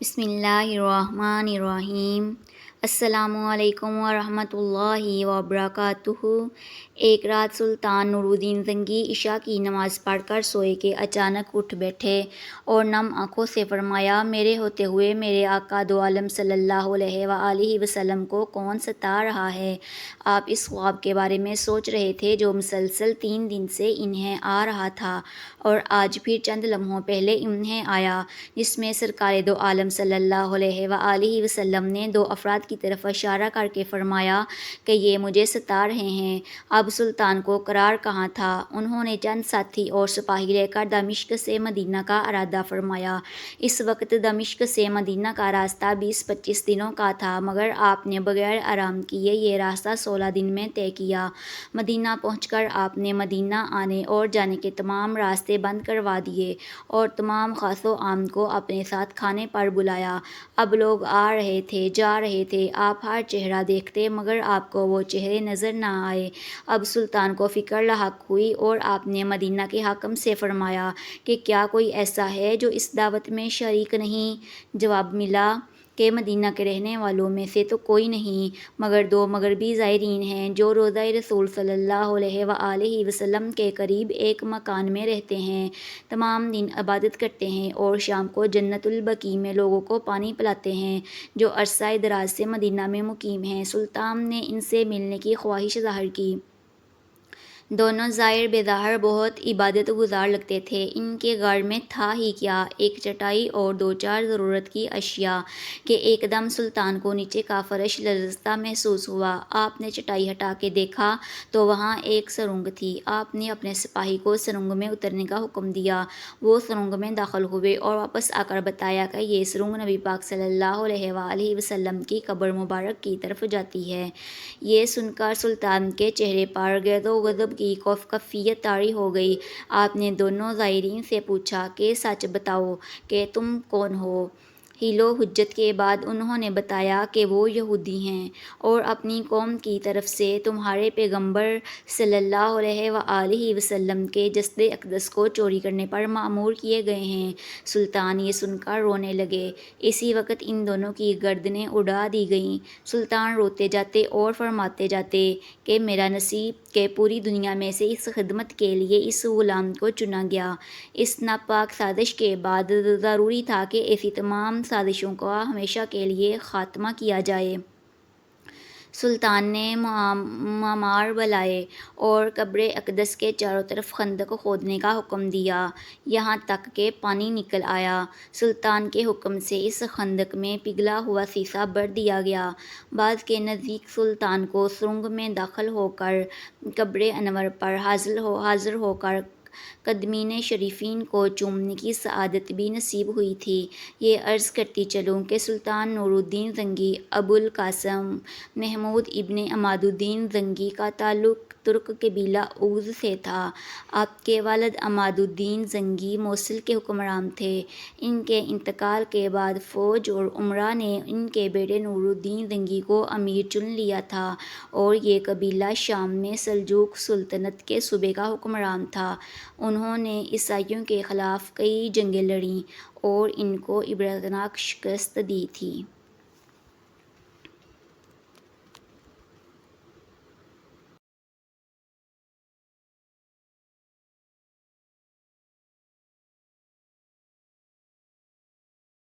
بسم اللہ الرحمن الرحیم۔ السلام علیکم ورحمۃ اللہ وبرکاتہ۔ ایک رات سلطان نور الدین زنگی عشاء کی نماز پڑھ کر سوئے کہ اچانک اٹھ بیٹھے اور نم آنکھوں سے فرمایا، میرے ہوتے ہوئے میرے آقا دو عالم صلی اللہ علیہ وآلہ وسلم کو کون ستا رہا ہے؟ آپ اس خواب کے بارے میں سوچ رہے تھے جو مسلسل 3 دن سے انہیں آ رہا تھا اور آج پھر چند لمحوں پہلے انہیں آیا، جس میں سرکار دو عالم صلی اللہ علیہ وآلہ وسلم نے 2 افراد کی طرف اشارہ کر کے فرمایا کہ یہ مجھے ستا رہے ہیں۔ اب سلطان کو قرار کہاں تھا؟ انہوں نے چند ساتھی اور سپاہی لے کر دمشق سے مدینہ کا ارادہ فرمایا۔ اس وقت دمشق سے مدینہ کا راستہ 20-25 دنوں کا تھا، مگر آپ نے بغیر آرام کیے یہ راستہ 16 دن میں طے کیا۔ مدینہ پہنچ کر آپ نے مدینہ آنے اور جانے کے تمام راستے بند کروا دیے اور تمام خاص و عام کو اپنے ساتھ کھانے پر بلایا۔ اب لوگ آ رہے تھے، جا رہے تھے، آپ ہر چہرہ دیکھتے مگر آپ کو وہ چہرے نظر نہ آئے۔ اب سلطان کو فکر لاحق ہوئی اور آپ نے مدینہ کے حاکم سے فرمایا کہ کیا کوئی ایسا ہے جو اس دعوت میں شریک نہیں؟ جواب ملا کہ مدینہ کے رہنے والوں میں سے تو کوئی نہیں، مگر 2 مغربی زائرین ہیں جو روضہ رسول صلی اللہ علیہ وآلہ وسلم کے قریب ایک مکان میں رہتے ہیں، تمام دن عبادت کرتے ہیں اور شام کو جنت البقیع میں لوگوں کو پانی پلاتے ہیں، جو عرصہ دراز سے مدینہ میں مقیم ہیں۔ سلطان نے ان سے ملنے کی خواہش ظاہر کی۔ دونوں زائر بظاہر بہت عبادت گزار لگتے تھے۔ ان کے گھر میں تھا ہی کیا، ایک چٹائی اور 2-4 ضرورت کی اشیاء کہ ایک دم سلطان کو نیچے کا فرش لرزتا محسوس ہوا۔ آپ نے چٹائی ہٹا کے دیکھا تو وہاں ایک سرنگ تھی۔ آپ نے اپنے سپاہی کو سرنگ میں اترنے کا حکم دیا۔ وہ سرنگ میں داخل ہوئے اور واپس آ کر بتایا کہ یہ سرنگ نبی پاک صلی اللہ علیہ وآلہ وسلم کی قبر مبارک کی طرف جاتی ہے۔ یہ سن کر سلطان کے چہرے پر غیظ و غضب کی کیفیت طاری ہو گئی۔ آپ نے دونوں زائرین سے پوچھا کہ سچ بتاؤ کہ تم کون ہو؟ حیل و حجت کے بعد انہوں نے بتایا کہ وہ یہودی ہیں اور اپنی قوم کی طرف سے تمہارے پیغمبر صلی اللہ علیہ وآلہ وسلم کے جسد اقدس کو چوری کرنے پر مأمور کیے گئے ہیں۔ سلطان یہ سن کر رونے لگے۔ اسی وقت ان دونوں کی گردنیں اڑا دی گئیں۔ سلطان روتے جاتے اور فرماتے جاتے کہ میرا نصیب کہ پوری دنیا میں سے اس خدمت کے لیے اس غلام کو چنا گیا۔ اس ناپاک سازش کے بعد ضروری تھا کہ ایسی تمام سازشوں کا ہمیشہ کے لیے خاتمہ کیا جائے۔ سلطان نے معمار بلائے اور قبر اقدس کے چاروں طرف خندق کھودنے کا حکم دیا، یہاں تک کہ پانی نکل آیا۔ سلطان کے حکم سے اس خندق میں پگھلا ہوا سیسہ بھر دیا گیا۔ بعض کے نزدیک سلطان کو سرنگ میں داخل ہو کر قبر انور پر حاضر ہو کر قدمین شریفین کو چومنے کی سعادت بھی نصیب ہوئی تھی۔ یہ عرض کرتی چلوں کہ سلطان نور الدین زنگی ابوالقاسم محمود ابن عماد الدین زنگی کا تعلق ترک قبیلہ اوغز سے تھا۔ آپ کے والد عماد الدین زنگی موصل کے حکمران تھے۔ ان کے انتقال کے بعد فوج اور امراء نے ان کے بیٹے نور الدین زنگی کو امیر چن لیا تھا اور یہ قبیلہ شام میں سلجوق سلطنت کے صوبے کا حکمران تھا۔ انہوں نے عیسائیوں کے خلاف کئی جنگیں لڑیں اور ان کو عبرتناک شکست دی تھی۔